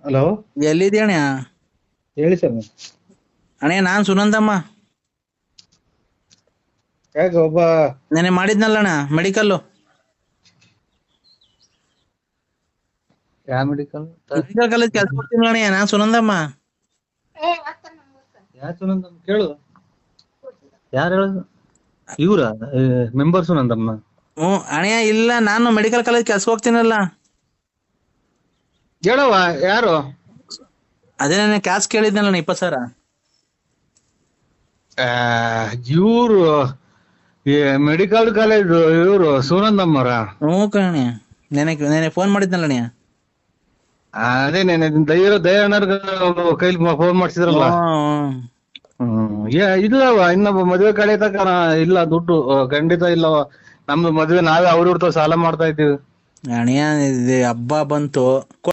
Hello, ಎಲ್ಲಿದ್ದಿ ಅಣ್ಣ? ಹೇಳಿ sir. ಅಣ್ಣ ನಾನ್ ಸುನಂದಮ್ಮ. ಯಾಕೆ ಒಬ್ಬ ನೆನೆ ಮಾಡಿದ್ನಲ್ಲ ಅಣ್ಣ ಮೆಡಿಕಲ್. ಯಾವ ಮೆಡಿಕಲ್? ಮೆಡಿಕಲ್ ಕಾಲೇಜ್ ಕೆಲ್ಸ ಕೊಡ್ತೀನಿ ಅಣ್ಣ, ನಾನ್ ಸುನಂದಮ್ಮ. ಯಾರು ಸುನಂದ ಕೇಳು. ಯಾರು ಹೇಳುದು? ಇವ್ರ ಮೆಂಬರ್ಸ್ ನಂದಮ್ಮ. ಹ್ಮ್ ಅಣ್ಣ ಇಲ್ಲ, ನಾನು ಮೆಡಿಕಲ್ ಕಾಲೇಜ್ ಕೆಲ್ಸ ಹೋಗ್ತೀನಲ್ಲ. ಹೇಳವ್ವ ಯಾರು? ಅದೇ ನನ್ನ ಕ್ಯಾಶ್ ಕೇಳಿದ್ನಲ್ಲ 20,000. ಇವ್ರು ಮೆಡಿಕಲ್ ಕಾಲೇಜ್ ಇವ್ರು ಸುನಂದಮ್ಮರ. ಹ್ಞೂ ಕಣ, ನೆನೆ ಫೋನ್ ಮಾಡಿದ್ನಲ್ಲ ಅಣ್ಣ. ಅದೇ ನೆನೆ ದಯಾನರ್ ಕೈಲಿ ಫೋನ್ ಮಾಡ್ಸಿದ್ರಲ್ಲ. ಇಲ್ಲವ ಇನ್ನೊಬ್ಬ ಮದುವೆ ಕಡೆ ತಕ ಇಲ್ಲ ದುಡ್ಡು ಖಂಡಿತ ಇಲ್ಲವ. ನಮ್ದು ಮದುವೆ ನಾವೇ ಅವ್ರ ಸಾಲ ಮಾಡ್ತಾ ಇದ್ದೀವಿ. ಅಣ್ಣ ಹಬ್ಬ ಬಂತು.